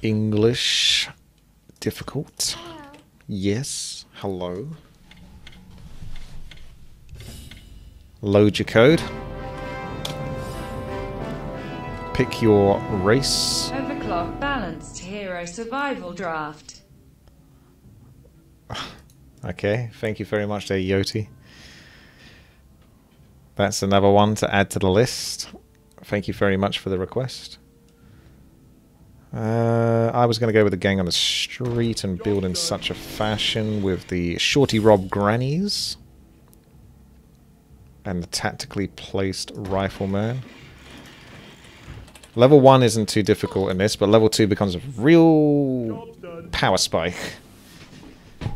English difficult. Yes. Hello. Load your code. Pick your race. Overclock balanced hero survival draft. Okay, thank you very much there, Yoti. That's another one to add to the list. Thank you very much for the request. I was going to go with the gang on the street and build in such a fashion with the Shorty Rob Grannies and the tactically placed rifleman. Level 1 isn't too difficult in this, but level 2 becomes a real power spike.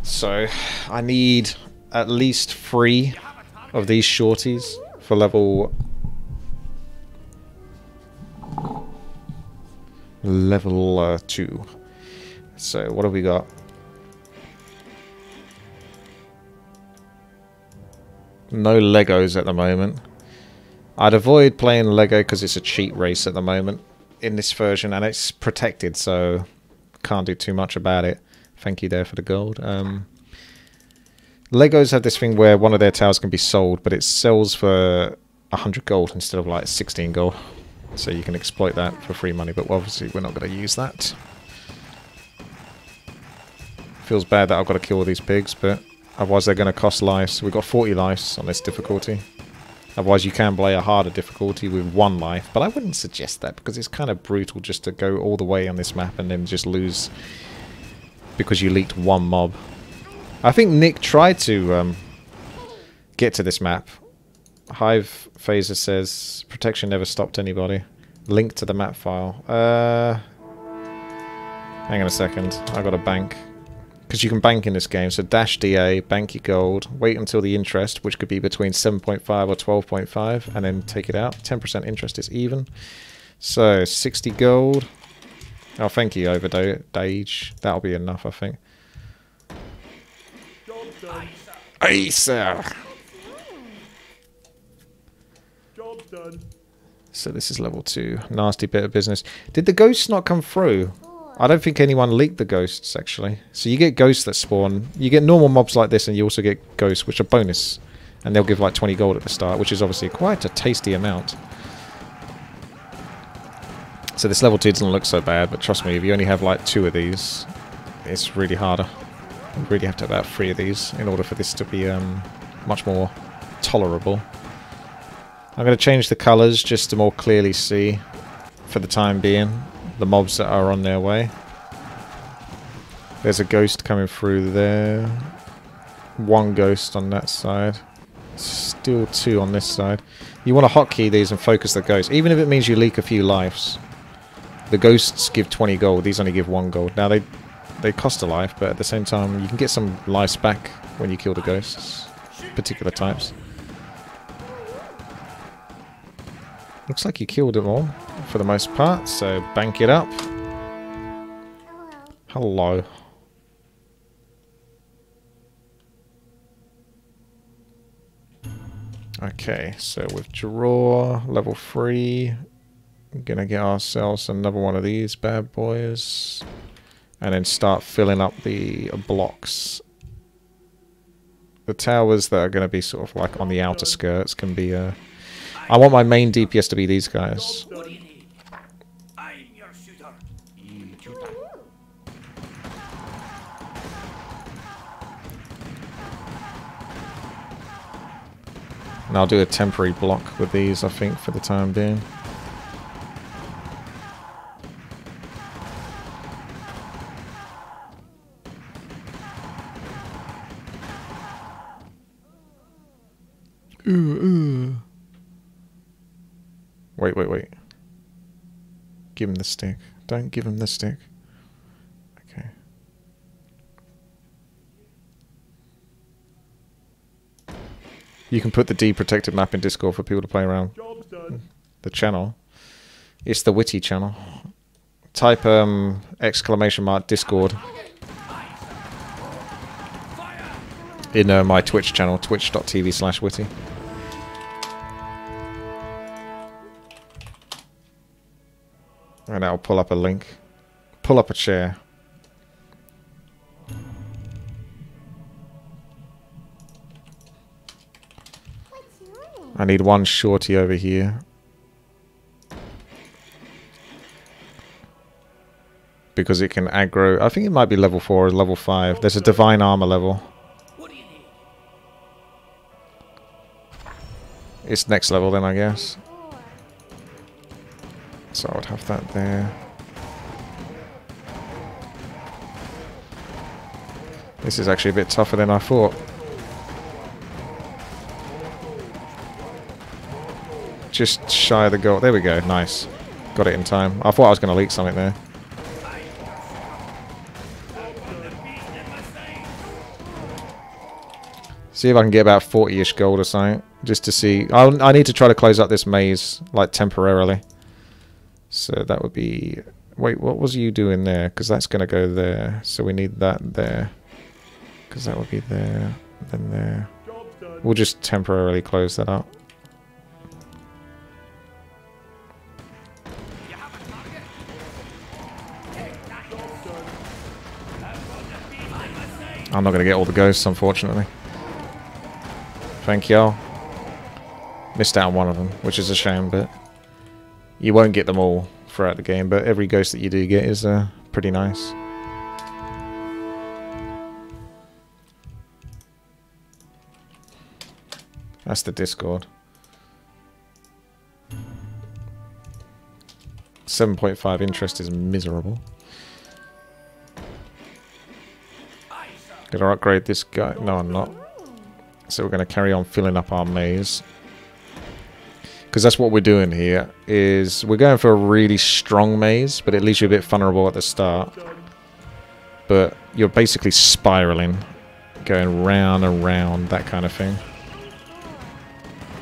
So I need at least 3 of these shorties for level 2. So what have we got? No Legos at the moment. I'd avoid playing Lego because it's a cheat race at the moment in this version, and it's protected, so can't do too much about it. Thank you there for the gold. Legos have this thing where one of their towers can be sold, but it sells for 100 gold instead of like 16 gold. So you can exploit that for free money, but obviously we're not going to use that. Feels bad that I've got to kill all these pigs, but otherwise they're going to cost lives. We've got 40 lives on this difficulty. Otherwise you can play a harder difficulty with 1 life, but I wouldn't suggest that because it's kind of brutal just to go all the way on this map and then just lose because you leaked 1 mob. I think Nick tried to get to this map. Hive Phaser says protection never stopped anybody. Link to the map file. Hang on a second. I got a bank. Because you can bank in this game. So dash DA, bank your gold, wait until the interest, which could be between 7.5 or 12.5, and then take it out. 10% interest is even. So 60 gold. Oh, thank you, Overdage. That'll be enough, I think. Aye, sir. Job done. So this is level 2. Nasty bit of business. Did the ghosts not come through? I don't think anyone leaked the ghosts, actually. So you get ghosts that spawn. You get normal mobs like this, and you also get ghosts, which are bonus. And they'll give like 20 gold at the start, which is obviously quite a tasty amount. So this level 2 doesn't look so bad, but trust me, if you only have like 2 of these, it's really harder. You really have to have about 3 of these in order for this to be much more tolerable. I'm going to change the colours just to more clearly see, for the time being, the mobs that are on their way. There's a ghost coming through there. 1 ghost on that side. Still 2 on this side. You want to hotkey these and focus the ghost, even if it means you leak a few lives. The ghosts give 20 gold, these only give 1 gold. Now they cost a life, but at the same time you can get some lives back when you kill the ghosts. Particular types. Looks like you killed them all, for the most part, so bank it up. Hello. Okay, so withdraw, level 3. I'm gonna get ourselves another one of these bad boys. And then start filling up the blocks. The towers that are gonna be sort of like on the outer skirts can be I want my main DPS to be these guys. What do you need? I'm your shooter. And I'll do a temporary block with these, I think, for the time being. Wait. Give him the stick. Don't give him the stick. Okay. You can put the deprotected map in Discord for people to play around the channel. It's the Witty channel. Type exclamation mark Discord in my Twitch channel, twitch.tv/witty. And that'll pull up a link. pull up a chair. I need one shorty over here. Because it can aggro. I think it might be level 4 or level 5. There's a divine armor level. It's next level then, I guess. So I would have that there. This is actually a bit tougher than I thought. Just shy of the goal. There we go. Nice. Got it in time. I thought I was going to leak something there. See if I can get about 40-ish gold or something. Just to see. I need to try to close up this maze, like, temporarily. So that would be... Wait, what was you doing there? Because that's going to go there. So we need that there. Because that would be there. Then there. We'll just temporarily close that up. I'm not going to get all the ghosts, unfortunately. Thank y'all. Missed out on one of them, which is a shame, but you won't get them all throughout the game, but every ghost that you do get is pretty nice. That's the Discord. 7.5 interest is miserable. Did I upgrade this guy? No, I'm not. So we're going to carry on filling up our maze. Because that's what we're doing here, is we're going for a really strong maze, but it leaves you a bit vulnerable at the start. But you're basically spiraling, going round and round, that kind of thing.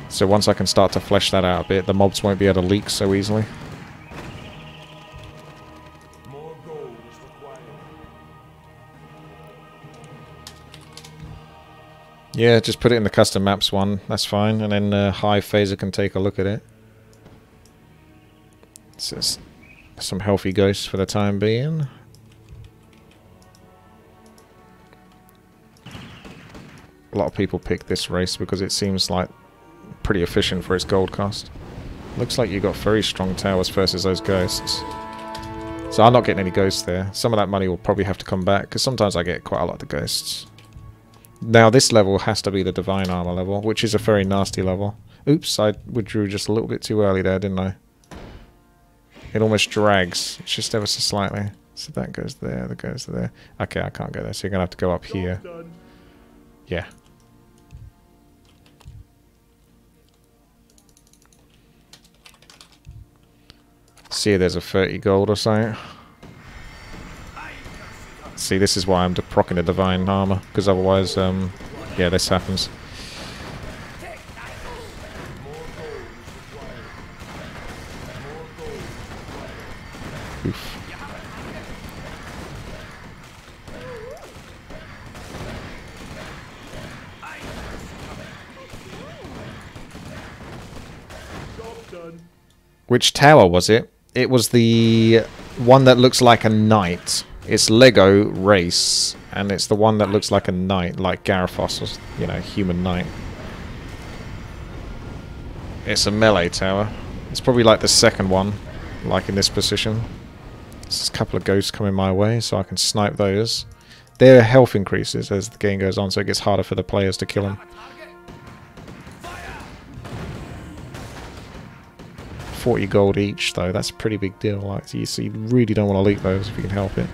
So once I can start to flesh that out a bit, the mobs won't be able to leak so easily. Yeah, just put it in the custom maps one, that's fine, and then High Phaser can take a look at it. So it's some healthy ghosts for the time being. A lot of people pick this race because it seems like pretty efficient for its gold cost. Looks like you got very strong towers versus those ghosts. So I'm not getting any ghosts there. Some of that money will probably have to come back, because sometimes I get quite a lot of the ghosts. Now this level has to be the Divine Armor level, which is a very nasty level. Oops, I withdrew just a little bit too early there, didn't I? It almost drags, just ever so slightly. So that goes there, that goes there. Okay, I can't go there, so you're going to have to go up here. Yeah. See, there's a 30 gold or something. See, this is why I'm proccing the Divine Armor, because otherwise, yeah, this happens. Oof. Which tower was it? It was the one that looks like a knight. It's Lego Race, and it's the one that looks like a knight, like Garathos, or, you know, human knight. It's a melee tower. It's probably like the second one, like in this position. There's a couple of ghosts coming my way, so I can snipe those. Their health increases as the game goes on, so it gets harder for the players to kill them. 40 gold each, though. That's a pretty big deal. Like, so you really don't want to leak those if you can help it.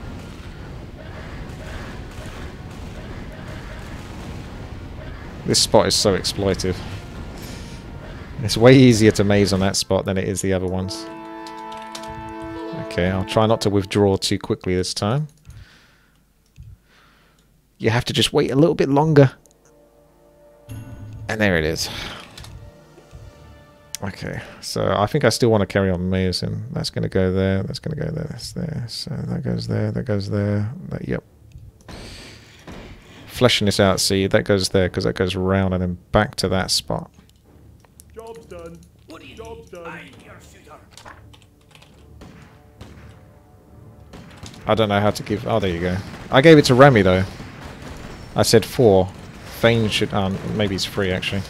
This spot is so exploitive. It's way easier to maze on that spot than it is the other ones. Okay, I'll try not to withdraw too quickly this time. You have to just wait a little bit longer. And there it is. Okay, so I think I still want to carry on mazing. That's going to go there, that's going to go there, that's there. So that goes there, that goes there. That, yep. Fleshing this out, see, that goes there because that goes around and then back to that spot. Job's done. What do you Job's done. I'm your shooter. I don't know how to give... Oh, there you go. I gave it to Remy, though. I said 4. Thane should... maybe it's 3, actually.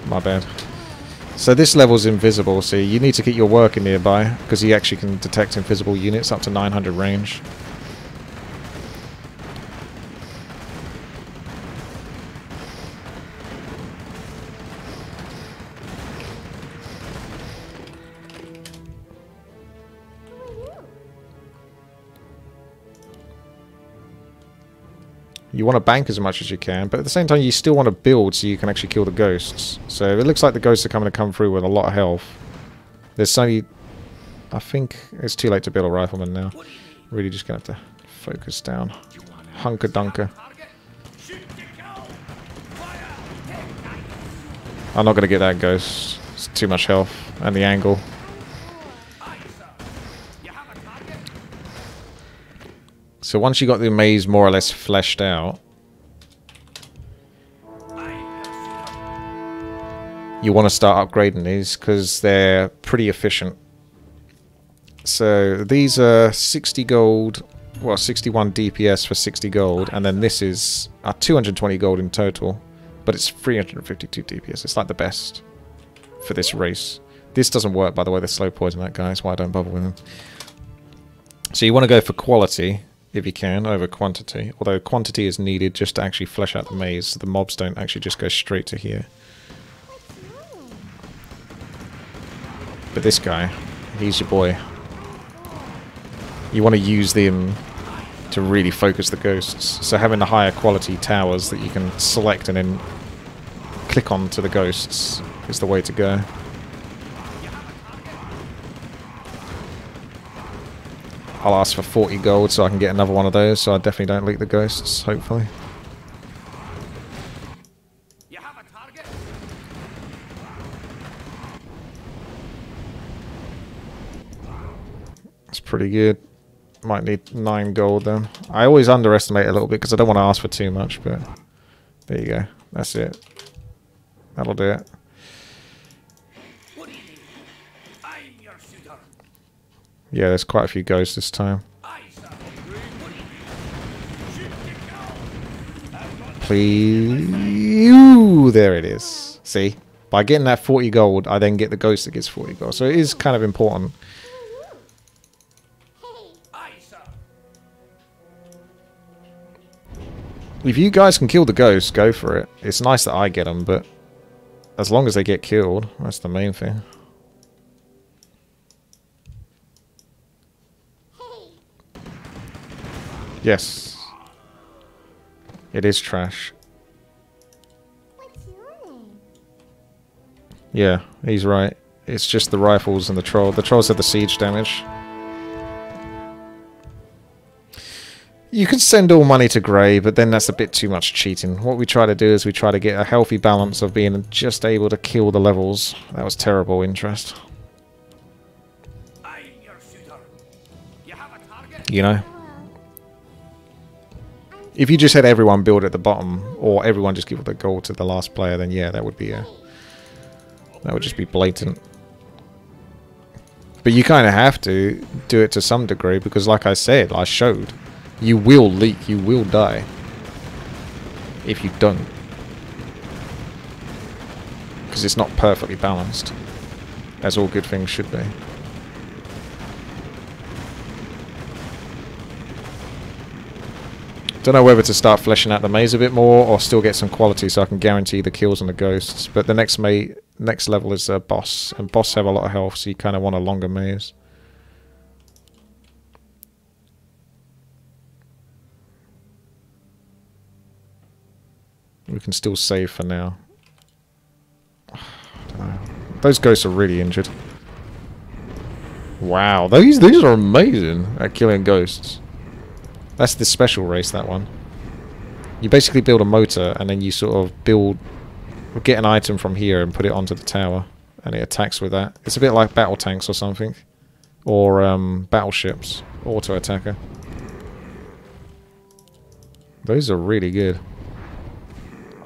My bad. So this level's invisible, so you need to get your worker nearby, because he actually can detect invisible units up to 900 range. You want to bank as much as you can, but at the same time you still want to build so you can actually kill the ghosts. So it looks like the ghosts are going to come through with a lot of health. There's only... I think it's too late to build a rifleman now. Really just going to have to focus down. Hunker dunker. I'm not going to get that ghost. It's too much health. And the angle. So once you got the maze more or less fleshed out, you want to start upgrading these because they're pretty efficient. So these are 60 gold, well 61 DPS for 60 gold, and then this is 220 gold in total, but it's 352 DPS. It's like the best for this race. This doesn't work, by the way, the slow poison that guy, that's why I don't bother with him. So you want to go for quality, if you can, over quantity. Although quantity is needed just to actually flesh out the maze, so the mobs don't actually just go straight to here. But this guy, he's your boy. You want to use them to really focus the ghosts. So having the higher quality towers that you can select and then click on to the ghosts is the way to go. I'll ask for 40 gold so I can get another one of those, so I definitely don't leak the ghosts, hopefully. You have a target? That's pretty good. Might need 9 gold then. I always underestimate a little bit because I don't want to ask for too much, but there you go. That's it. That'll do it. Yeah, there's quite a few ghosts this time. Please. Ooh, there it is. See? By getting that 40 gold, I then get the ghost that gets 40 gold. So it is kind of important. If you guys can kill the ghosts, go for it. It's nice that I get them, but as long as they get killed, that's the main thing. Yes. It is trash. What's your name? Yeah, he's right. It's just the rifles and the troll. The trolls have the siege damage. You can send all money to Grey, but then that's a bit too much cheating. What we try to do is we try to get a healthy balance of being just able to kill the levels. That was terrible interest. You know? If you just had everyone build at the bottom, or everyone just give the gold to the last player, then yeah, that would be that would just be blatant. But you kind of have to do it to some degree, because like I said, I showed, you will leak, you will die if you don't. Because it's not perfectly balanced, as all good things should be. Don't know whether to start fleshing out the maze a bit more or still get some quality so I can guarantee the kills on the ghosts. But the next level is a boss, and boss have a lot of health, so you kind of want a longer maze. We can still save for now. I don't know. Those ghosts are really injured. Wow, these are amazing at killing ghosts. That's the special race, that one. You basically build a motor and then you sort of get an item from here and put it onto the tower, and it attacks with that. It's a bit like battle tanks or something, or battleships, auto attacker. Those are really good.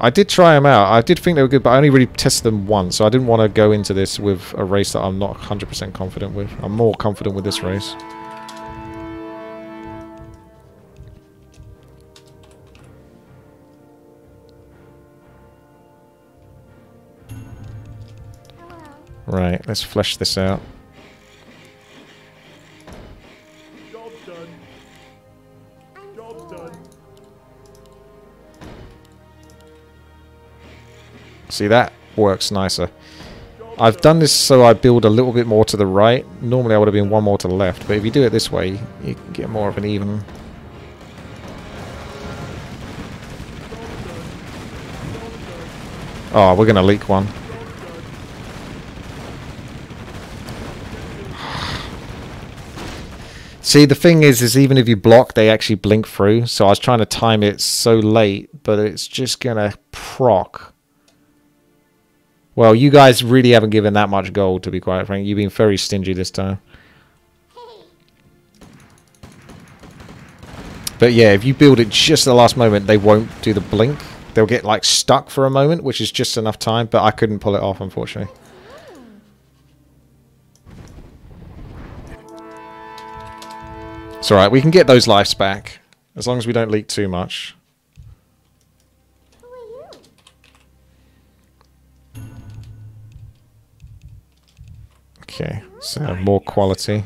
I did try them out. I did think they were good, but I only really tested them once, so I didn't want to go into this with a race that I'm not 100% confident with. I'm more confident with this race. Right, let's flesh this out. Job's done. Job's done. See, that works nicer. I've done this so I build a little bit more to the right. Normally I would have been one more to the left, but if you do it this way, you can get more of an even. Oh, we're going to leak one. See, the thing is even if you block, they actually blink through. So I was trying to time it so late, but it's just going to proc. Well, you guys really haven't given that much gold, to be quite frank. You've been very stingy this time. But yeah, if you build it just at the last moment, they won't do the blink. They'll get like stuck for a moment, which is just enough time, but I couldn't pull it off, unfortunately. It's alright, we can get those lives back, as long as we don't leak too much. Okay, so more quality.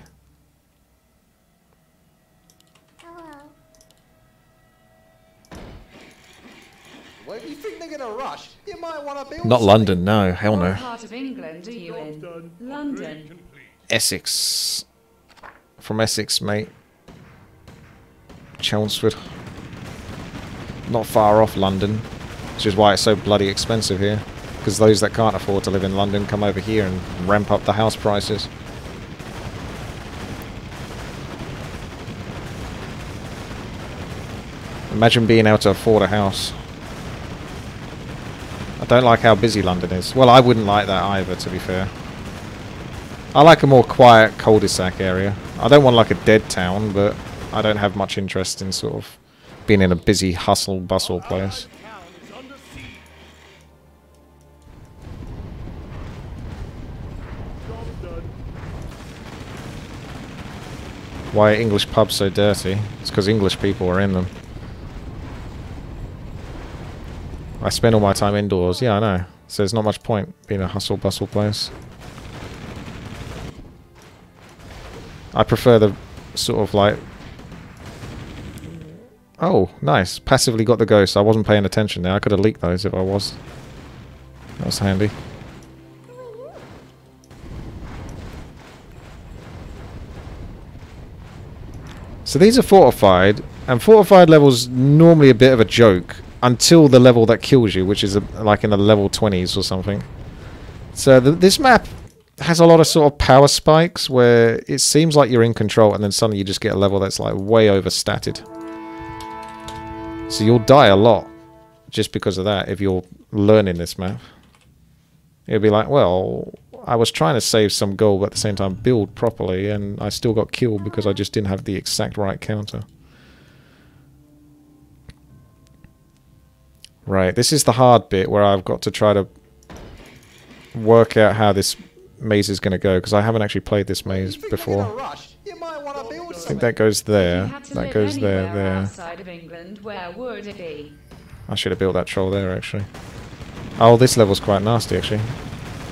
Where do you think they're gonna rush? You might want to build. Not London, no, hell What no. part of England are you in? London. Essex. From Essex, mate. Chelmsford. Not far off London, which is why it's so bloody expensive here. Because those that can't afford to live in London come over here and ramp up the house prices. Imagine being able to afford a house. I don't like how busy London is. Well, I wouldn't like that either, to be fair. I like a more quiet cul-de-sac area. I don't want like a dead town, but I don't have much interest in sort of being in a busy hustle-bustle place. Why are English pubs so dirty? It's because English people are in them. I spend all my time indoors. Yeah, I know. So there's not much point being a hustle-bustle place. I prefer the sort of like... Oh, nice. Passively got the ghost. I wasn't paying attention there. I could have leaked those if I was. That was handy. So these are fortified, and fortified level's normally a bit of a joke until the level that kills you, which is like in the level 20s or something. So this map has a lot of sort of power spikes where it seems like you're in control and then suddenly you just get a level that's like way overstatted. So you'll die a lot just because of that if you're learning this map. It'll be like, well, I was trying to save some gold but at the same time build properly and I still got killed because I just didn't have the exact right counter. Right, this is the hard bit where I've got to try to work out how this maze is going to go because I haven't actually played this maze before. I think that goes there, that goes there. Outside of England, where would it be? I should have built that troll there actually. Oh, this level's quite nasty actually.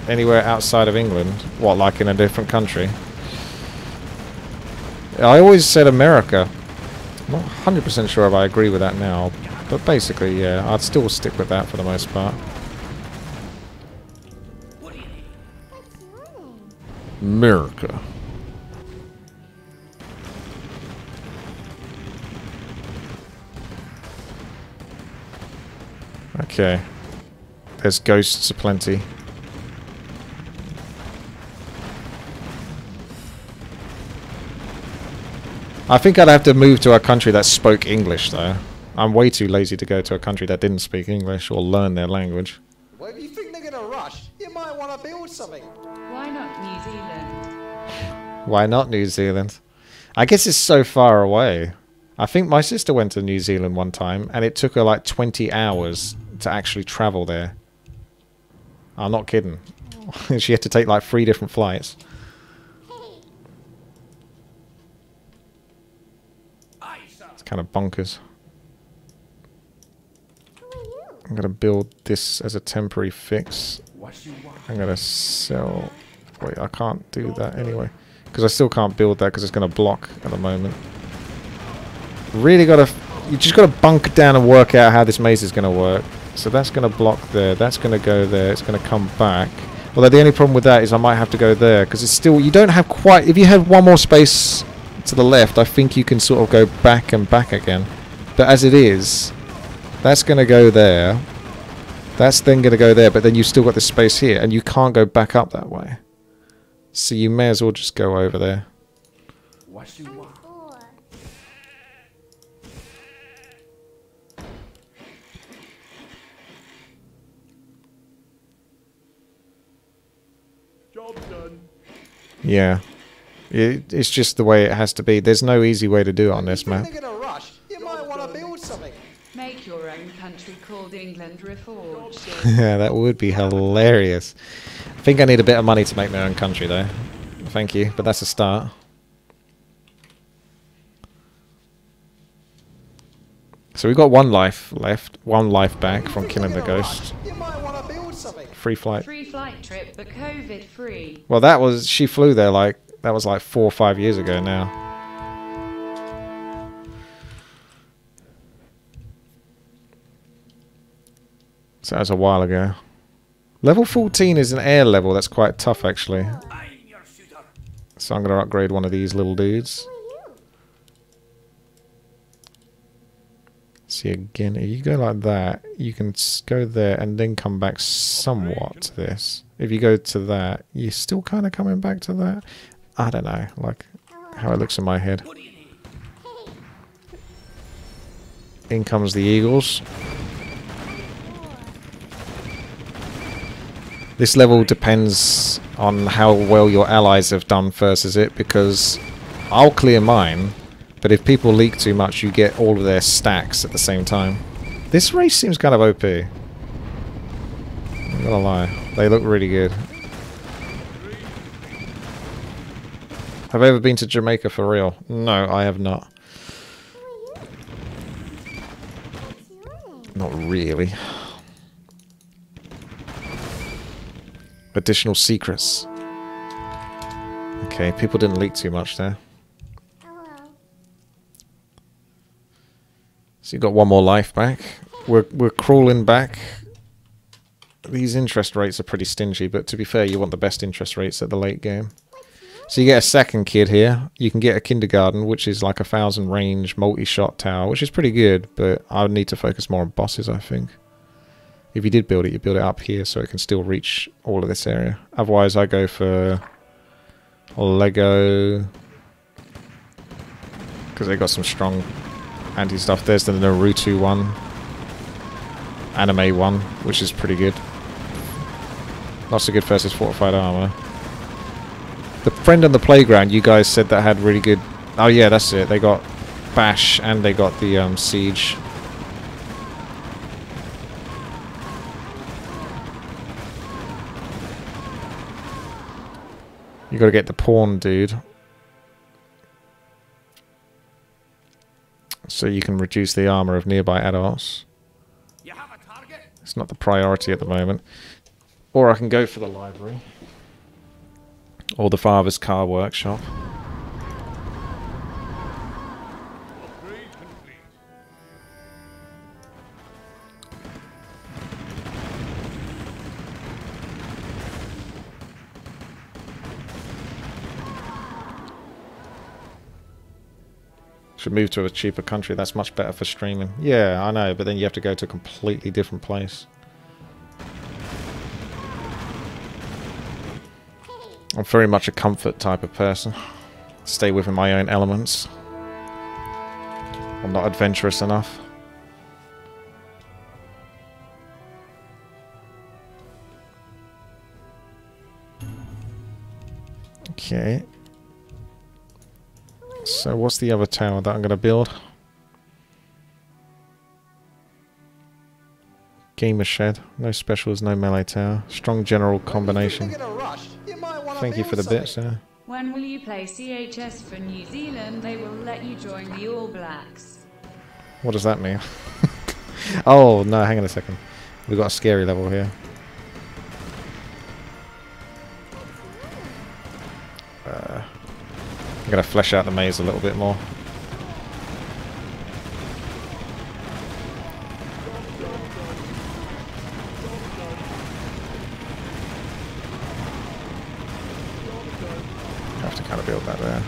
Anywhere outside of England? What, like in a different country? I always said America. I'm not 100% sure if I agree with that now. But basically, yeah, I'd still stick with that for the most part. America. Okay. There's ghosts aplenty. I think I'd have to move to a country that spoke English, though. I'm way too lazy to go to a country that didn't speak English or learn their language. Where do you think they're gonna rush? You might want to build something. Why not New Zealand? Why not New Zealand? I guess it's so far away. I think my sister went to New Zealand one time and it took her like 20 hours to actually travel there. I'm not kidding. She had to take like 3 different flights. It's kind of bonkers. I'm going to build this as a temporary fix. I'm going to sell... Wait, I can't do that anyway. Because I still can't build that because it's going to block at the moment. Really got to... You just got to bunker down and work out how this maze is going to work. So that's going to block there. That's going to go there. It's going to come back. Although the only problem with that is I might have to go there. Because it's still... You don't have quite... If you have one more space to the left, I think you can sort of go back and back again. But as it is... That's going to go there. That's then going to go there, but then you've still got this space here, and you can't go back up that way. So you may as well just go over there. Job done. Yeah. It's just the way it has to be. There's no easy way to do it on this map. They're gonna rush. You might want to build something. Make your own country called England reforged. Yeah, that would be hilarious. I think I need a bit of money to make my own country, though. Thank you, but that's a start. So we've got 1 life left, 1 life back from killing the ghost. You might want to build something. Free flight. Free flight trip, but COVID free. Well, that was... She flew there like... That was like 4 or 5 years ago now. So that was a while ago. Level 14 is an air level. That's quite tough, actually. So I'm going to upgrade one of these little dudes. See, again, if you go like that, you can go there and then come back somewhat to this. If you go to that, you're still kind of coming back to that. I don't know, like how it looks in my head. In comes the eagles. This level depends on how well your allies have done versus it, because I'll clear mine, but if people leak too much, you get all of their stacks at the same time. This race seems kind of OP. I'm not gonna lie, they look really good. Have I ever been to Jamaica for real? No, I have not. Not really. Additional secrets. Okay, people didn't leak too much there. So you've got 1 more life back. We're crawling back. These interest rates are pretty stingy, but to be fair, you want the best interest rates at the late game. So you get a second kid here. You can get a kindergarten, which is like 1,000 range multi-shot tower, which is pretty good, but I would need to focus more on bosses, I think. If you did build it, you build it up here so it can still reach all of this area. Otherwise, I go for Lego, because they got some strong anti-stuff. There's the Naruto one, anime one, which is pretty good. Not so good versus fortified armor. The friend on the playground, you guys said that had really good... Oh yeah, that's it. They got Bash and they got the Siege. You gotta get the pawn, dude. So you can reduce the armor of nearby adults. You have a target? It's not the priority at the moment. Or I can go for the library. Or the father's car workshop. Upgrade complete. Should move to a cheaper country. That's much better for streaming. Yeah, I know, but then you have to go to a completely different place. I'm very much a comfort type of person. Stay within my own elements. I'm not adventurous enough. Okay. So what's the other tower that I'm going to build? Gamer shed. No specials, no melee tower. Strong general combination. When you think they're gonna rush, you might wanna Thank you for the build bits something. there. When will you play CHS for New Zealand? They will let you join the All Blacks. What does that mean? Oh, no, hang on a second. We've got a scary level here. I'm going to flesh out the maze a little bit more. I have to kind of build that there.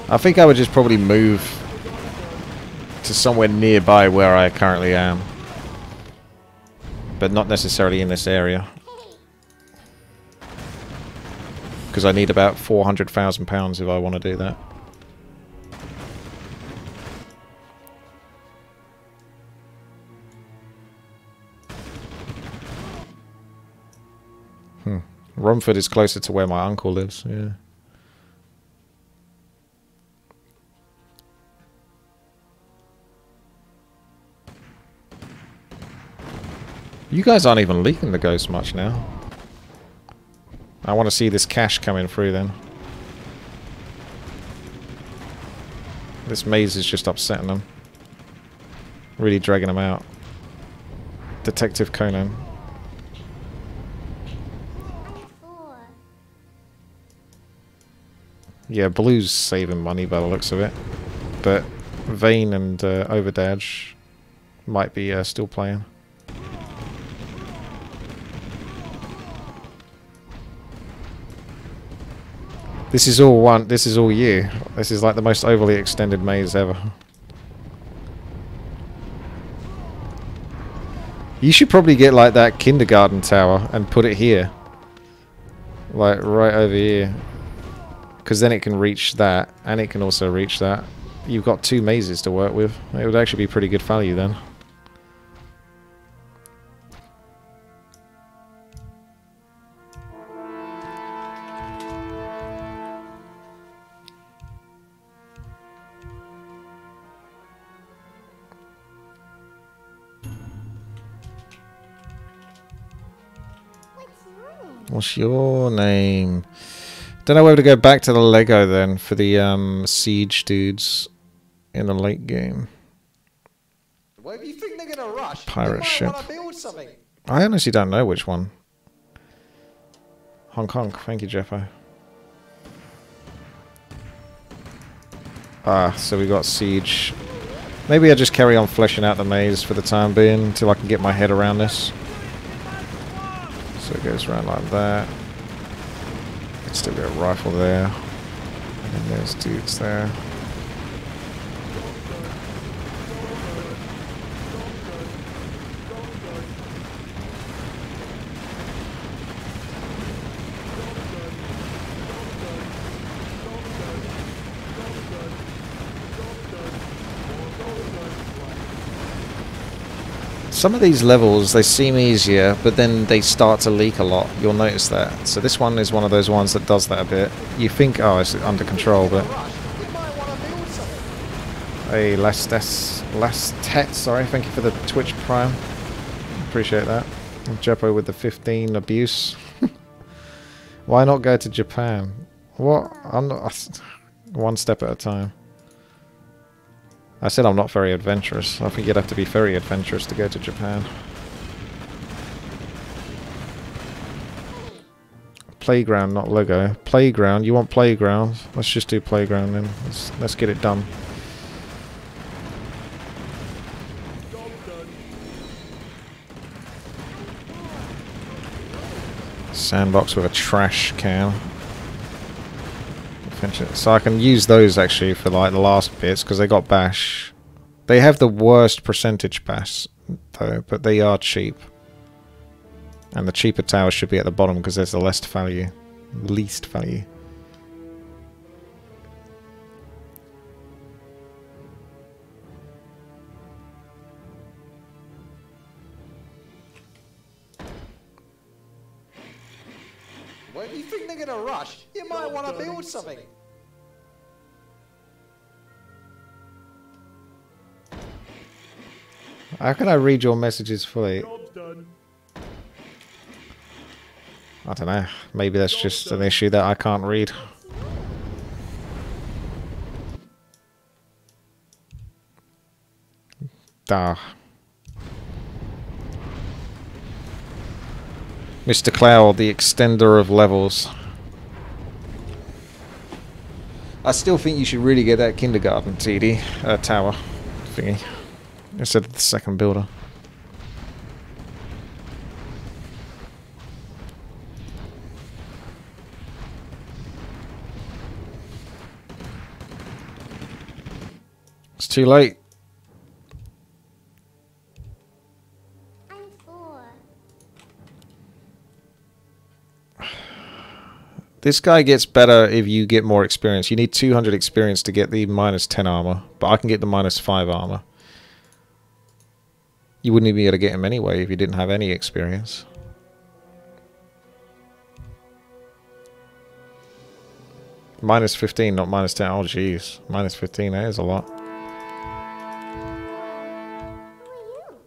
I think I would just probably move to somewhere nearby where I currently am. But not necessarily in this area. Because I need about £400,000 if I want to do that. Romford is closer to where my uncle lives, yeah. You guys aren't even leaking the ghost much now. I want to see this cash coming through then. This maze is just upsetting them. Really dragging them out. Detective Conan. Yeah, Blue's saving money by the looks of it. But Vane and Overdadge might be still playing. This is all one. This is all you. This is like the most overly extended maze ever. You should probably get like that kindergarten tower and put it here. Like right over here. Because then it can reach that and it can also reach that. You've got two mazes to work with. It would actually be pretty good value then. What's your name? Don't know whether to go back to the Lego then for the siege dudes in the late game. Well, if you think they're gonna rush, Pirate you might ship. wanna build something. I honestly don't know which one. Honk honk, thank you, Jeffo. Ah, so we got siege. Maybe I just carry on fleshing out the maze for the time being until I can get my head around this. So it goes around like that. Still got a rifle there. And then there's dudes there. Some of these levels, they seem easier, but then they start to leak a lot. You'll notice that. So this one is one of those ones that does that a bit. You think, oh, it's under control, but... Hey, Lastet, sorry, thank you for the Twitch Prime. Appreciate that. And Jeppo with the 15 abuse. Why not go to Japan? What? I'm not... One step at a time. I said I'm not very adventurous. I think you'd have to be very adventurous to go to Japan. Playground, not Lego. Playground, you want playground? Let's just do playground then. Let's get it done. Sandbox with a trash can. So I can use those actually for like the last bits because they got bash. They have the worst percentage bash though, but they are cheap. And the cheaper towers should be at the bottom because there's the least value. Least value. Where do you think they're gonna rush? You might want to build something. How can I read your messages fully? Job's done. I don't know. Maybe that's just an issue that I can't read. Duh. Mr. Cloud, the extender of levels. I still think you should really get that kindergarten TD tower thingy instead of the second builder. It's too late. I'm 4. This guy gets better if you get more experience. You need 200 experience to get the minus 10 armor, but I can get the minus 5 armor. You wouldn't even be able to get him anyway if you didn't have any experience. Minus 15, not minus 10. Oh, jeez. Minus 15, that is a lot. Who are you?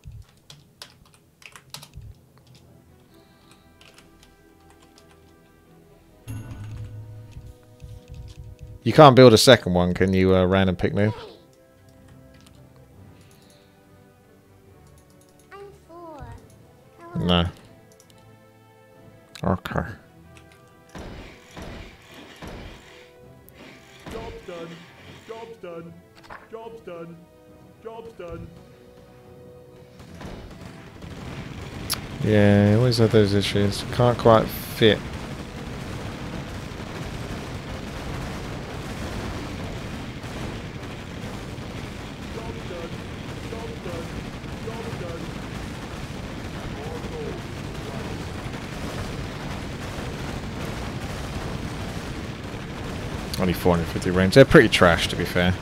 You can't build a second one, can you, random pick noob? I'm 4. No. Okay. Job's done. Job's done. Job's done. Job's done. Yeah, you always have those issues. Can't quite fit. Job's done. Job's done. Job's done. More gold. Only 450 range. They're pretty trash, to be fair.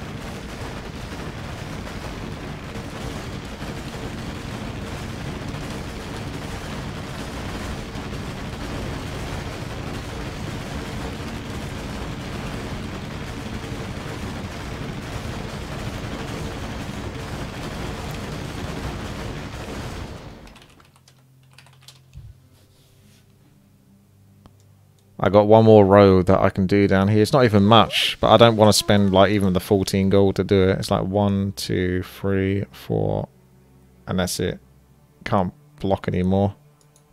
I got one more row that I can do down here. It's not even much, but I don't want to spend like even the 14 gold to do it. It's like 1, 2, 3, 4, and that's it. Can't block anymore.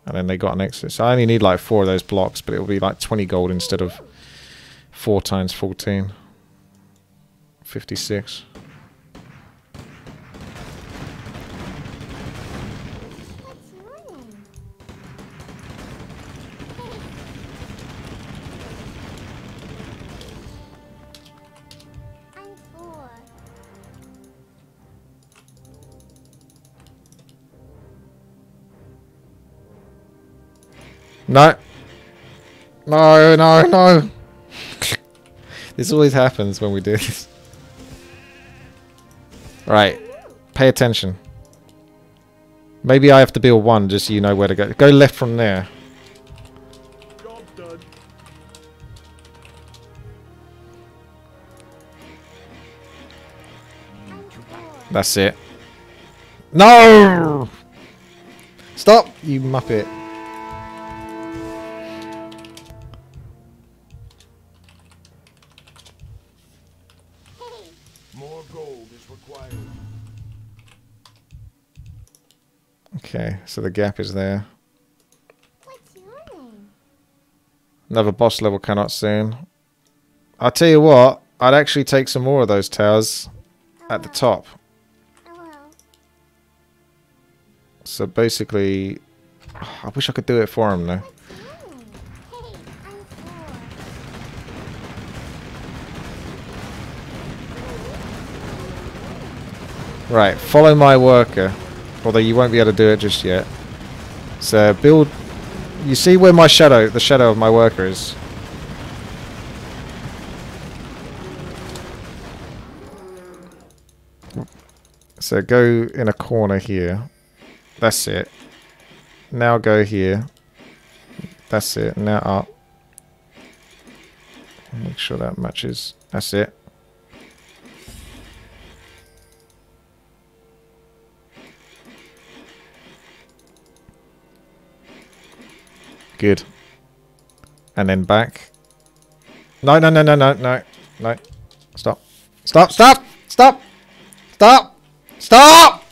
And then they got an exit. So I only need like 4 of those blocks, but it'll be like 20 gold instead of 4 times 14. 56. What's your name? I'm 4. No. No, no, no. This always happens when we do this. Right. Pay attention. Maybe I have to build one just so you know where to go. Go left from there. Job's done. I'm 4. That's it. No! Stop, you muppet. Hey, More gold is required. Okay, so the gap is there. what's your name? Another boss level cannot soon. I'll tell you what, I'd actually take some more of those towers at the top. Hello. So basically, I wish I could do it for him though. What's your name? Hey, I'm 4. Right, follow my worker. Although you won't be able to do it just yet. So build... You see where my shadow, the shadow of my worker is? So go in a corner here. That's it. Now go here. That's it. Now up. Make sure that matches. That's it. Good. And then back. No, no, no, no, no, no, no. Stop. Stop, stop, stop, stop, stop!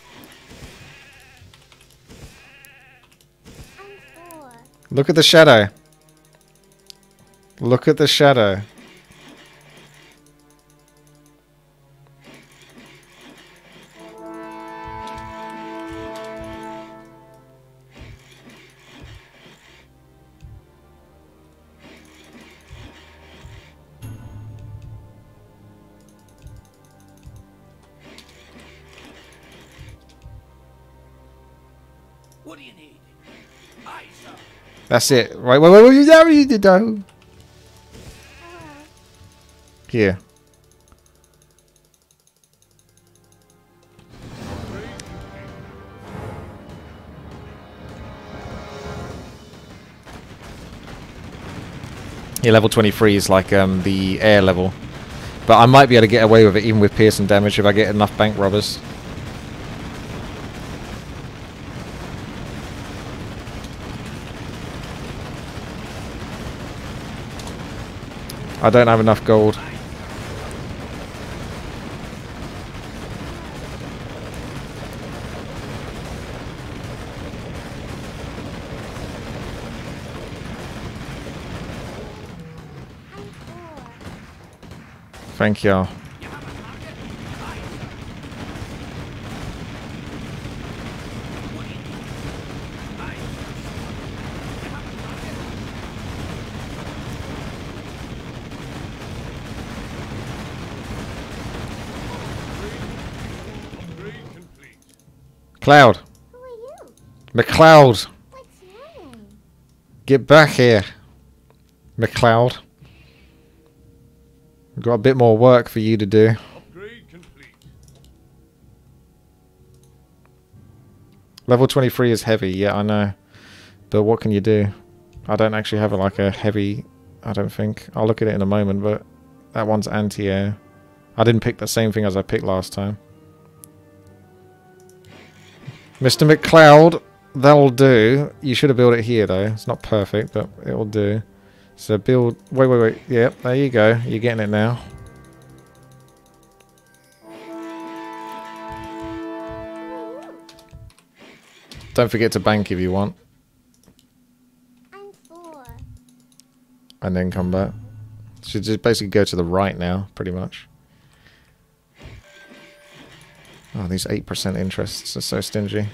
Look at the shadow. Look at the shadow. What do you need? Aye, sir. That's it. Right, wait, you did though. Here. Yeah, level 23 is like the air level. But I might be able to get away with it even with piercing damage if I get enough bank robbers. I don't have enough gold. Thank you. Cloud. Who are you? McCloud. What's your name? Get back here. McCloud. We've got a bit more work for you to do. Upgrade complete. Level 23 is heavy, yeah, I know. But what can you do? I don't actually have like a heavy, I don't think. I'll look at it in a moment, but that one's anti-air. I didn't pick the same thing as I picked last time. Mr. McCloud, that'll do. You should have built it here, though. It's not perfect, but it'll do. So build... Wait. Yep, there you go. You're getting it now. Don't forget to bank if you want. I'm 4. And then come back. So just basically go to the right now, pretty much. Oh, these 8% interests are so stingy.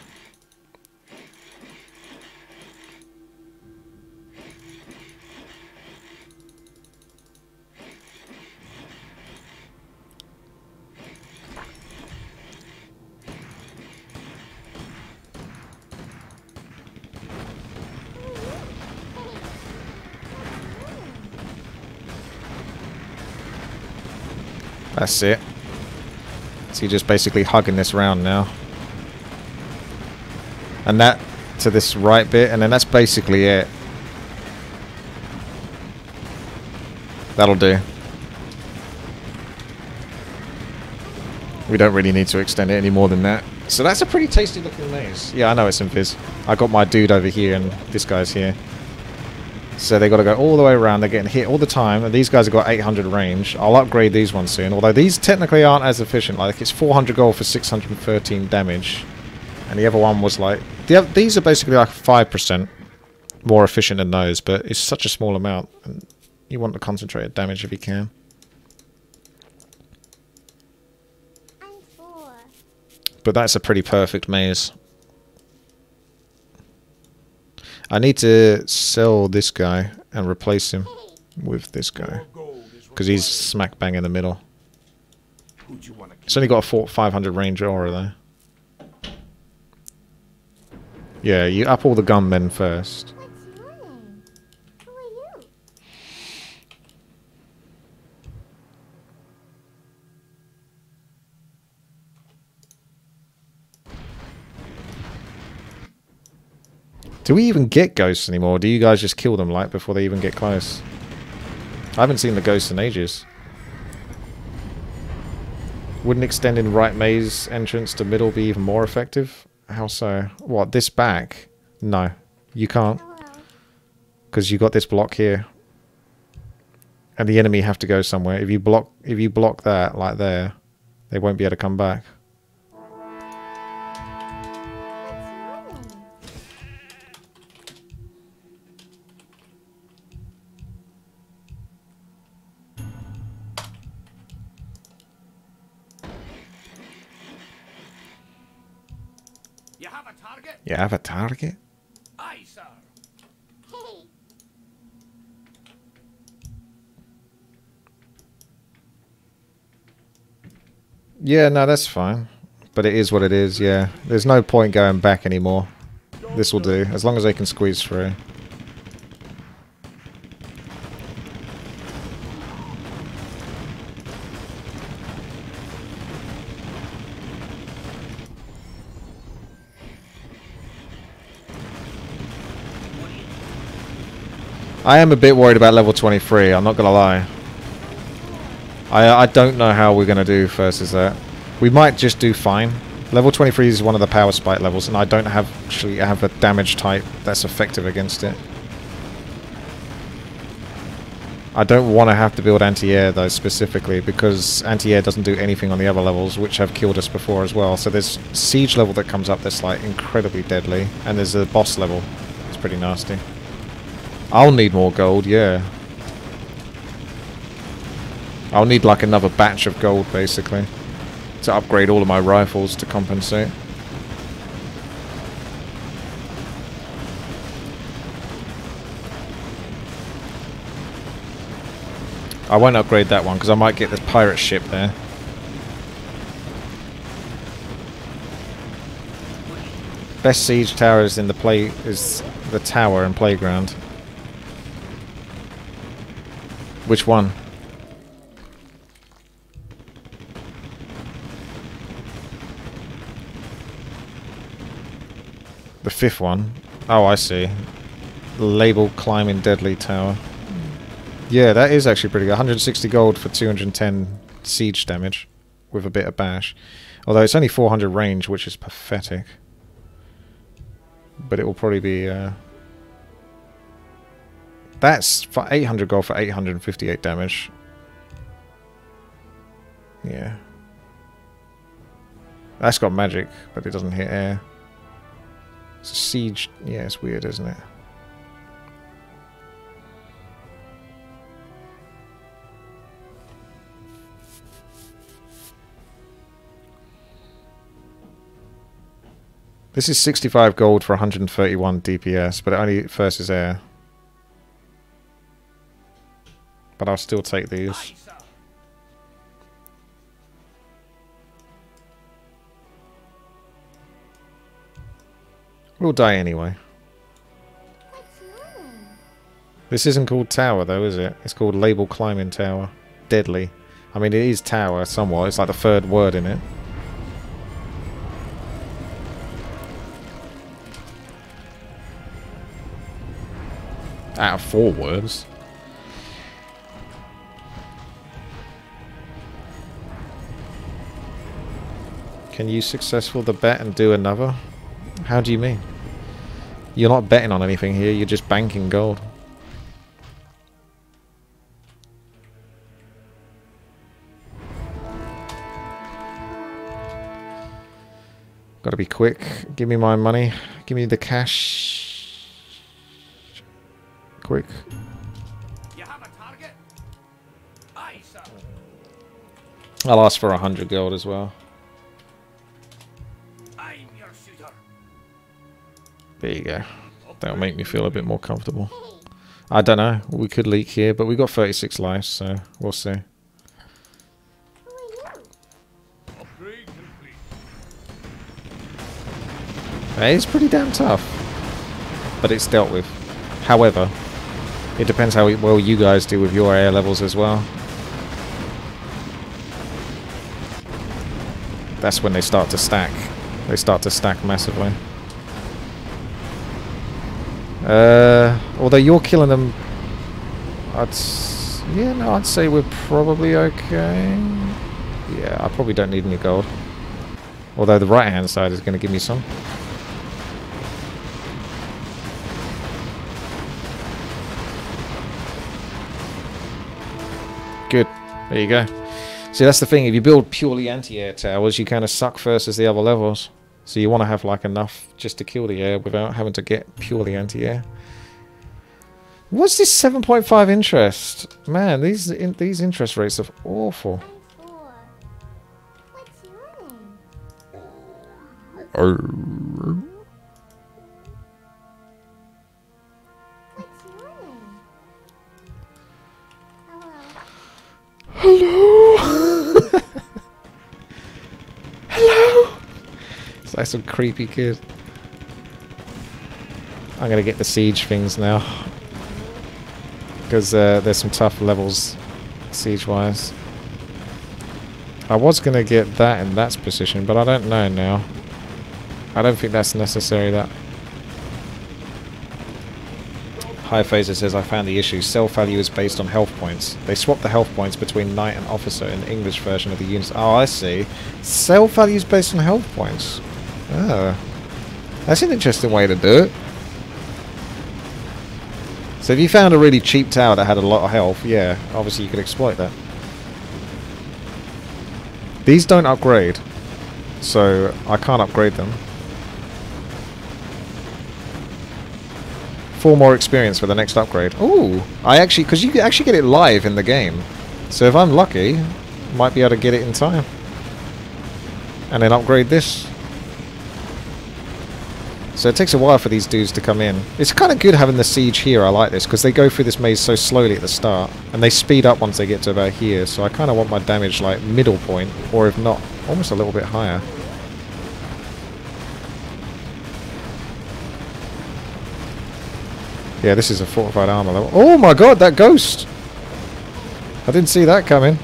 That's it. So you're just basically hugging this round now. And that to this right bit, and then that's basically it. That'll do. We don't really need to extend it any more than that. So that's a pretty tasty looking maze. Yeah, I know it's Invis. I got my dude over here and this guy's here. So they got to go all the way around. They're getting hit all the time. And these guys have got 800 range. I'll upgrade these ones soon. Although these technically aren't as efficient. Like it's 400 gold for 613 damage. And the other one was like... These are basically like 5% more efficient than those. But it's such a small amount. And you want the concentrated damage if you can. I'm 4. But that's a pretty perfect maze. I need to sell this guy and replace him with this guy. Because he's smack bang in the middle. It's only got a 500 range aura though. Yeah, you up all the gunmen first. What's your name? Who are you? Do we even get ghosts anymore? Or do you guys just kill them like before they even get close? I haven't seen the ghosts in ages. Wouldn't extending right maze entrance to middle be even more effective? How so? What, this back? No, you can't. Because you got this block here. And the enemy have to go somewhere. If you block that, like there, they won't be able to come back. You have a target? You have a target? Aye, sir. Hey, Yeah, no, that's fine. But it is what it is, yeah. There's no point going back anymore. This will do, as long as they can squeeze through. I am a bit worried about level 23, I'm not gonna lie. I don't know how we're gonna do versus that. We might just do fine. Level 23 is one of the power spike levels, and I don't actually have a damage type that's effective against it. I don't want to have to build anti-air though specifically, because anti-air doesn't do anything on the other levels, which have killed us before as well. So there's siege level that comes up that's like incredibly deadly, and there's a boss level. It's pretty nasty. I'll need more gold, yeah. I'll need like another batch of gold basically to upgrade all of my rifles to compensate. I won't upgrade that one because I might get the pirate ship there. Best siege towers in the is the tower and playground. Which one? The fifth one. Oh, I see. Label climbing deadly tower. Yeah, that is actually pretty good. 160 gold for 210 siege damage with a bit of bash. Although it's only 400 range, which is pathetic. But it will probably be... That's for 800 gold for 858 damage. Yeah. That's got magic, but it doesn't hit air. It's a siege. Yeah, it's weird, isn't it? This is 65 gold for 131 DPS, but it only versus air. But I'll still take these. Aye, sir. We'll die anyway. what's your name? This isn't called tower though, is it? It's called label climbing tower. Deadly. I mean, it is tower somewhat. It's like the third word in it. Out of 4 words. Can you successful the bet and do another? How do you mean? You're not betting on anything here, you're just banking gold. Gotta be quick. Give me my money. Give me the cash. Quick. You have a target? Aye, sir. I'll ask for 100 gold as well. I'm your shooter. There you go. That'll make me feel a bit more comfortable. I don't know. We could leak here, but we got 36 lives, so we'll see. Who are you? Upgrade complete. Hey, it's pretty damn tough. But it's dealt with. However, it depends how well you guys do with your air levels as well. That's when they start to stack. They start to stack massively. Although you're killing them... Yeah, no, I'd say we're probably okay. Yeah, I probably don't need any gold. Although the right-hand side is going to give me some. Good. There you go. See, that's the thing. If you build purely anti-air towers, you kind of suck first as the other levels. So you want to have like enough just to kill the air without having to get purely anti-air. What's this 7.5 interest? Man, these interest rates are awful. I'm 4. What's your name? What's your name? Hello. Hello? Hello? It's like some creepy kid. I'm going to get the siege things now. Because there's some tough levels siege-wise. I was going to get that in that position, but I don't know now. I don't think that's necessary. That High Phaser says, I found the issue. Self-value is based on health points. They swapped the health points between Knight and Officer in the English version of the units. Oh, I see. Self-value is based on health points. Oh. That's an interesting way to do it. So if you found a really cheap tower that had a lot of health, yeah, obviously you could exploit that. These don't upgrade, so I can't upgrade them. 4 more experience for the next upgrade. Ooh, because you actually get it live in the game. So if I'm lucky, might be able to get it in time. And then upgrade this. So it takes a while for these dudes to come in. It's kind of good having the siege here. I like this because they go through this maze so slowly at the start, and they speed up once they get to about here. So I kind of want my damage like middle point, or if not, almost a little bit higher. Yeah, this is a fortified armor level. Oh my god, that ghost! I didn't see that coming.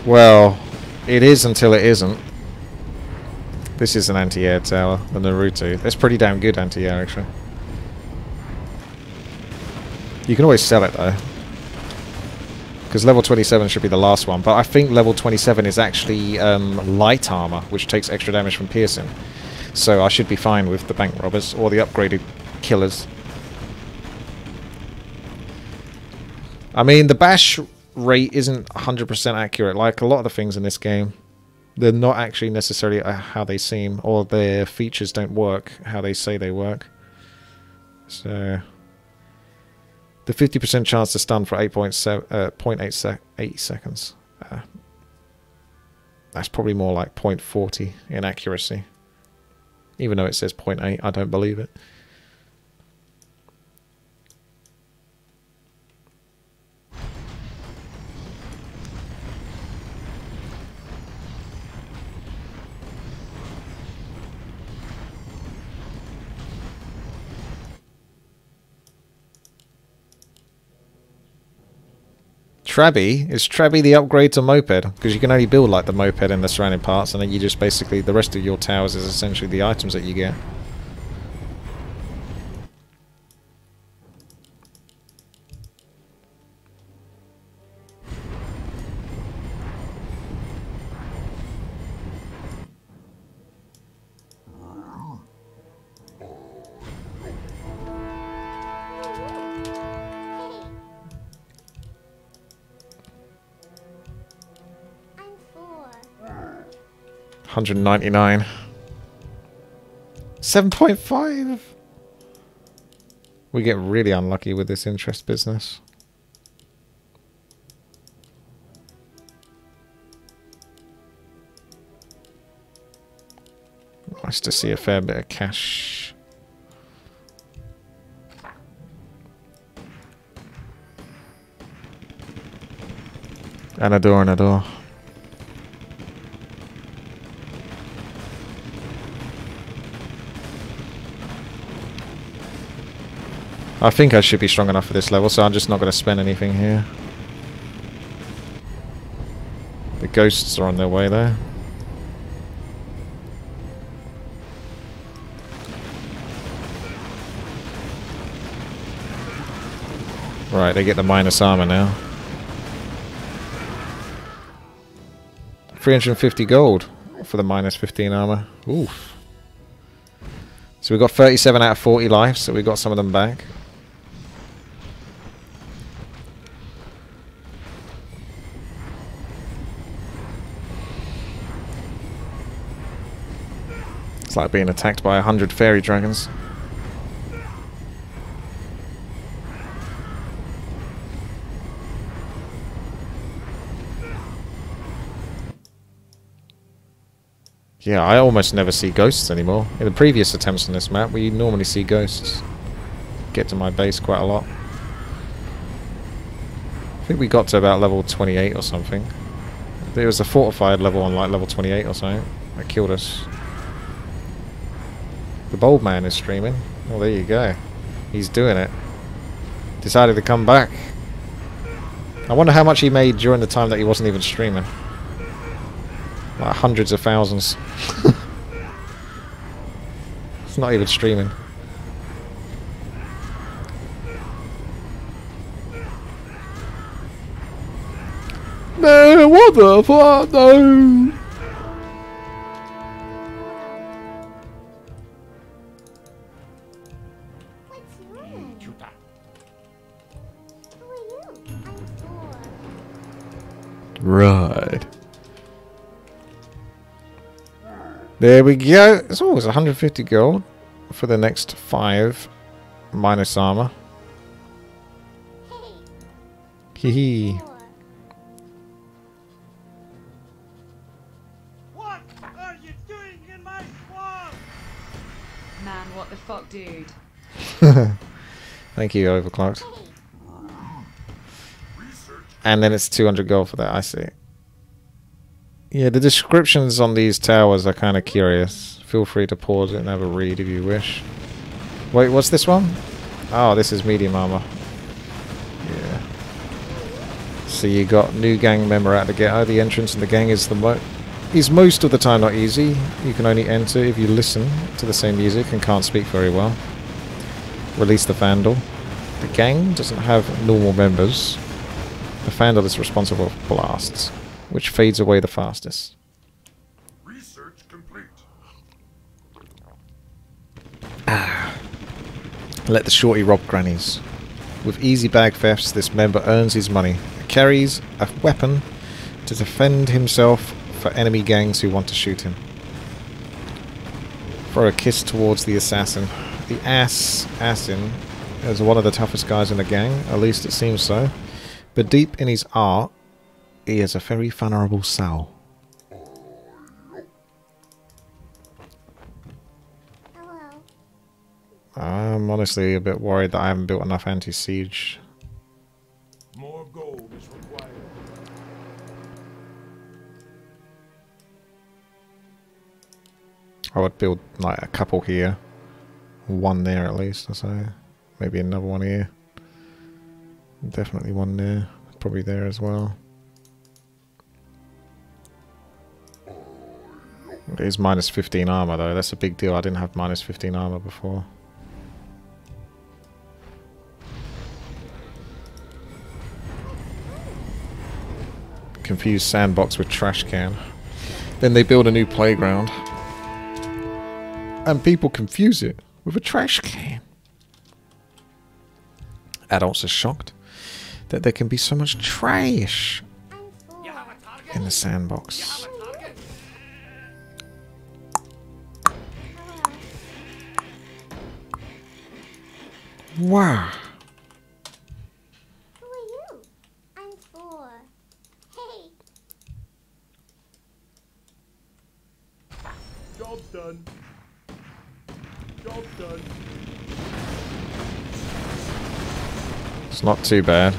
Well, it is until it isn't. This is an anti-air tower, the Naruto. That's pretty damn good anti-air, actually. You can always sell it, though. Because level 27 should be the last one. But I think level 27 is actually light armor, which takes extra damage from piercing. So I should be fine with the bank robbers, or the upgraded killers. I mean, the bash rate isn't 100% accurate. Like a lot of the things in this game, they're not actually necessarily how they seem, or their features don't work how they say they work. So the 50% chance to stun for 0.8 seconds. That's probably more like 0.40 in accuracy. Even though it says 0.8, I don't believe it. Trabby? Is Trabby the upgrade to Moped? Because you can only build like the Moped and the surrounding parts, and then you just basically, the rest of your towers is essentially the items that you get. I'm 4. 199. 7.5. We get really unlucky with this interest business. Nice to see a fair bit of cash. And a door and a door. I think I should be strong enough for this level, so I'm just not going to spend anything here. The ghosts are on their way there. Right, they get the minus armor now. 350 gold for the minus 15 armor. Oof. So we got 37 out of 40 life, so we got some of them back. It's like being attacked by 100 fairy dragons. Yeah, I almost never see ghosts anymore. In the previous attempts on this map, we normally see ghosts. Get to my base quite a lot. I think we got to about level 28 or something. There was a fortified level on like level 28 or something that killed us. The bold man is streaming. Oh, there you go. He's doing it. Decided to come back. I wonder how much he made during the time that he wasn't even streaming. Like hundreds of thousands. It's not even streaming. No, what the fuck? No. What's your name? Who are you? I'm four. Right. There we go. It's always 150 gold for the next 5 minus armor. Hey, Hee hee. four. What are you doing in my swamp? Man, what the fuck, dude? Thank you, Overclocked. And then it's 200 gold for that, I see. Yeah, the descriptions on these towers are kind of curious. Feel free to pause it and have a read if you wish. Wait, what's this one? Oh, this is medium armor. Yeah. So you got new gang member out the get. The entrance in the gang is is most of the time not easy. You can only enter if you listen to the same music and can't speak very well. Release the Vandal. The gang doesn't have normal members. The Vandal is responsible for blasts, which fades away the fastest. Research complete. Let the shorty rob grannies. With easy bag thefts, this member earns his money. Carries a weapon to defend himself for enemy gangs who want to shoot him. Throw a kiss towards the assassin. The assassin is one of the toughest guys in the gang, at least it seems so. But deep in his heart, he is a very vulnerable soul. Hello. I'm honestly a bit worried that I haven't built enough anti-siege. More gold is required. I would build like a couple here. One there at least, or so. Maybe another one here. Definitely one there. Probably there as well. It is minus 15 armor though. That's a big deal. I didn't have minus 15 armor before. Confuse sandbox with trash can. Then they build a new playground. And people confuse it with a trash can. Adults are shocked that there can be so much trash You have a target? in the sandbox. Target? Wow. Who are you? I'm four. Hey, Job's done. Job's done. It's not too bad.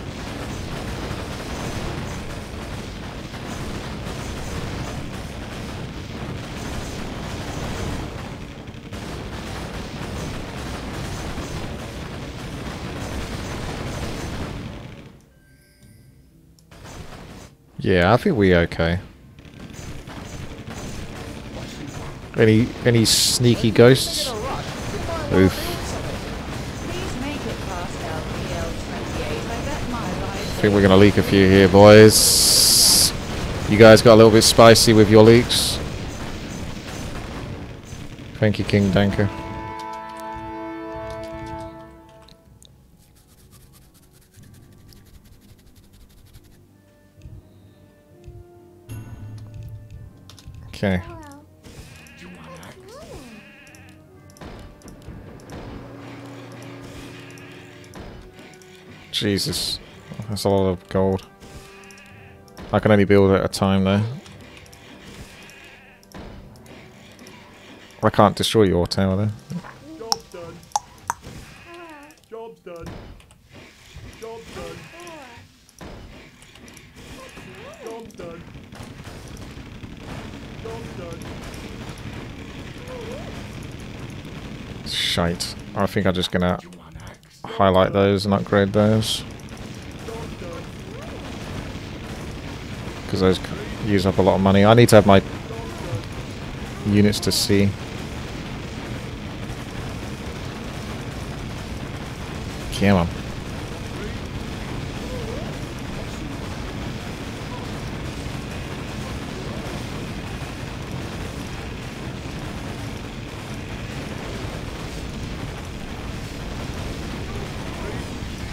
Yeah, I think we're okay. Any sneaky ghosts? Oof. Please make it past LPL 28. I bet my I life. think we're gonna leak a few here, boys. You guys got a little bit spicy with your leaks. Thank you, King Danker. Okay. Hello. Jesus. That's a lot of gold. I can only build at a time though. I can't destroy your tower though. Job's done. Job's done. Job's done. Job's done. Job's done. Shite. I think I'm just gonna highlight those and upgrade those. Because those use up a lot of money. I need to have my units to see. Come on.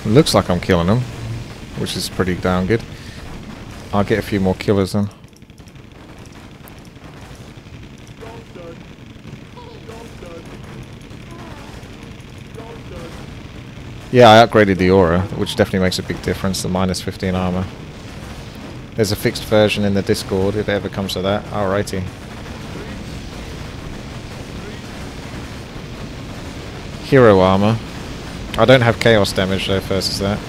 It looks like I'm killing them, which is pretty damn good. I'll get a few more killers then. Yeah, I upgraded the aura, which definitely makes a big difference, the minus 15 armor. There's a fixed version in the Discord if it ever comes to that. Alrighty. Hero armor. I don't have chaos damage though versus that.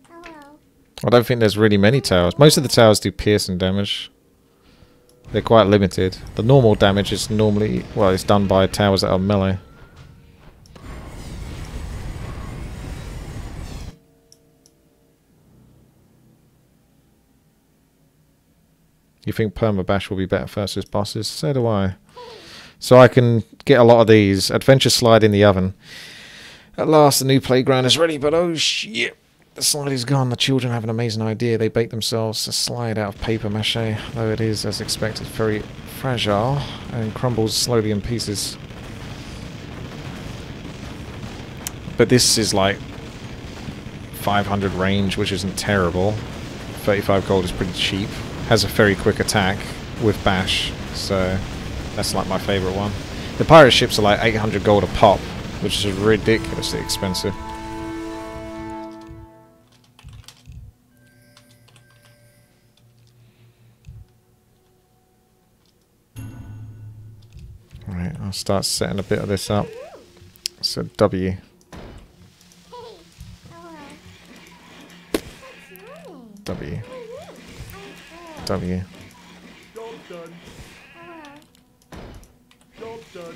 Hello. I don't think there's really many towers. Most of the towers do piercing damage. They're quite limited. The normal damage is normally, well, it's done by towers that are melee. You think Permabash will be better versus bosses? So do I. So I can get a lot of these. Adventure slide in the oven. At last, the new playground is ready, but oh shit. The slide is gone. The children have an amazing idea. They bake themselves a slide out of paper mache, though it is, as expected, very fragile and crumbles slowly in pieces. But this is like 500 range, which isn't terrible. 35 gold is pretty cheap. Has a very quick attack with bash, so that's like my favorite one. The pirate ships are like 800 gold a pop, which is ridiculously expensive. Alright, I'll start setting a bit of this up. So W. Hey. Hello. What's your name? W. I'm four. W. Job's done. Hello. Job's done.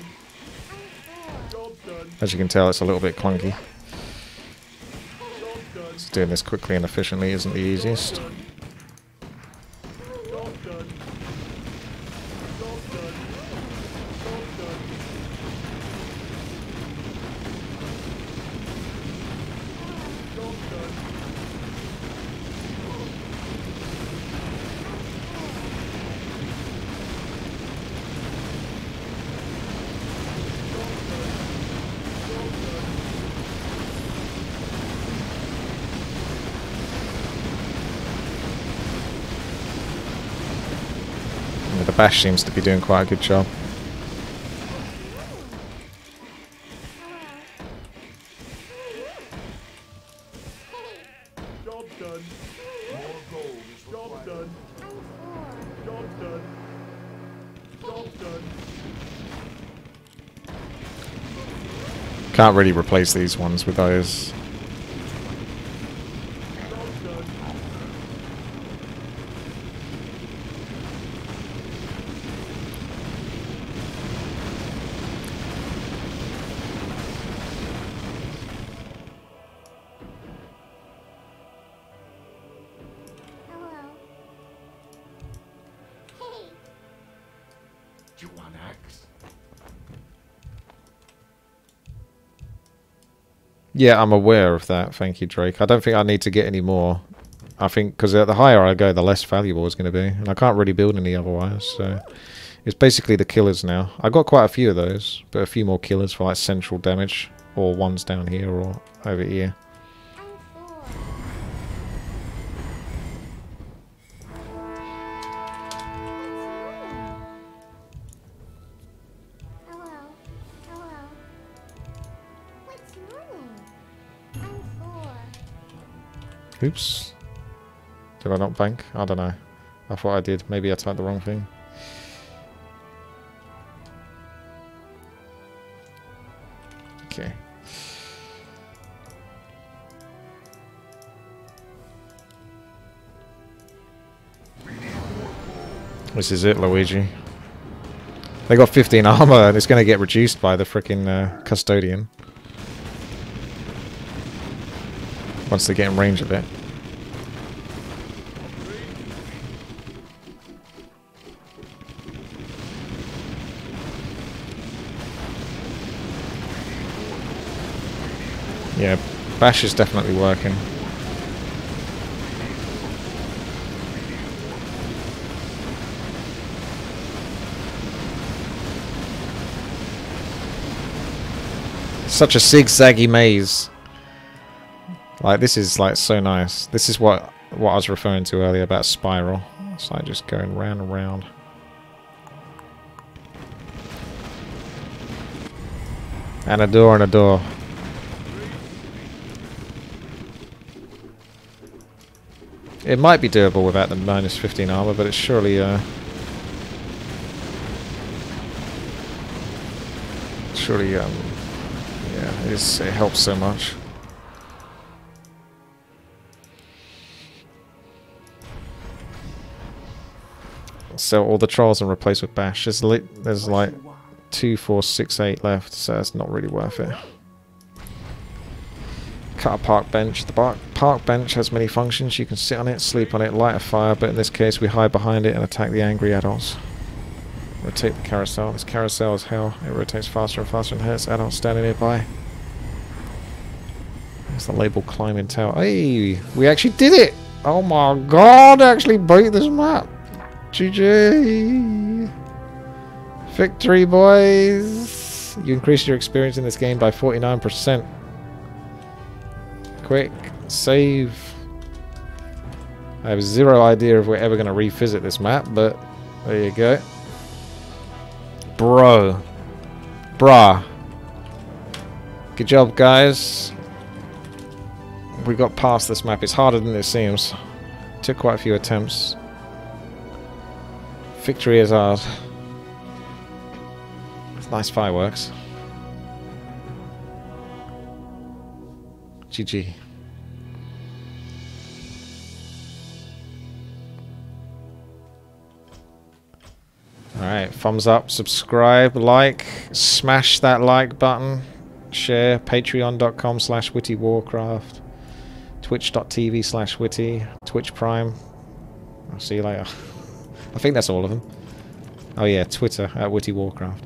I'm four. Job's done. As you can tell, it's a little bit clunky. Job's done. So doing this quickly and efficiently isn't the easiest. Job's done. Job's done. Job's done. Job's done. Yeah, the bash seems to be doing quite a good job. Job's done. Job's done. I'm four. Job's done. Job's done. Can't really replace these ones with those. Job's done. Yeah, I'm aware of that. Thank you, Drake. I don't think I need to get any more. I think because the higher I go, the less valuable it's going to be. And I can't really build any otherwise. So it's basically the killers now. I got quite a few of those, but a few more killers for like central damage. Or ones down here or over here. Oops. Did I not bank? I don't know. I thought I did. Maybe I typed the wrong thing. Okay. This is it, Luigi. They got 15 armor and it's going to get reduced by the frickin' custodian. Once they get in range of it. Yeah, Bash is definitely working. Such a zigzaggy maze. Like, this is like so nice. This is what I was referring to earlier about spiral. It's like just going round and round. And a door and a door. It might be doable without the minus 15 armor, but it's surely yeah, it helps so much. So all the trolls and replace with Bash. There's like 2, 4, 6, 8 left, so it's not really worth it. Cut a park bench. The park bench has many functions. You can sit on it, sleep on it, light a fire, but in this case we hide behind it and attack the angry adults. Rotate the carousel. This carousel is hell. It rotates faster and faster and hurts adults standing nearby. There's the label climbing tower. Hey, we actually did it! Oh my god, I actually beat this map! GG! Victory, boys! You increased your experience in this game by 49%. Quick, save. I have zero idea if we're ever going to revisit this map, but there you go. Bro. Bruh. Good job, guys. We got past this map. It's harder than it seems. Took quite a few attempts. Victory is ours. It's nice fireworks. GG. Alright, thumbs up, subscribe, like, smash that like button, share, patreon.com/WTiiWarcraft, twitch.tv/Witty, Twitch Prime. I'll see you later. I think that's all of them. Oh yeah, Twitter @WTiiWarcraft.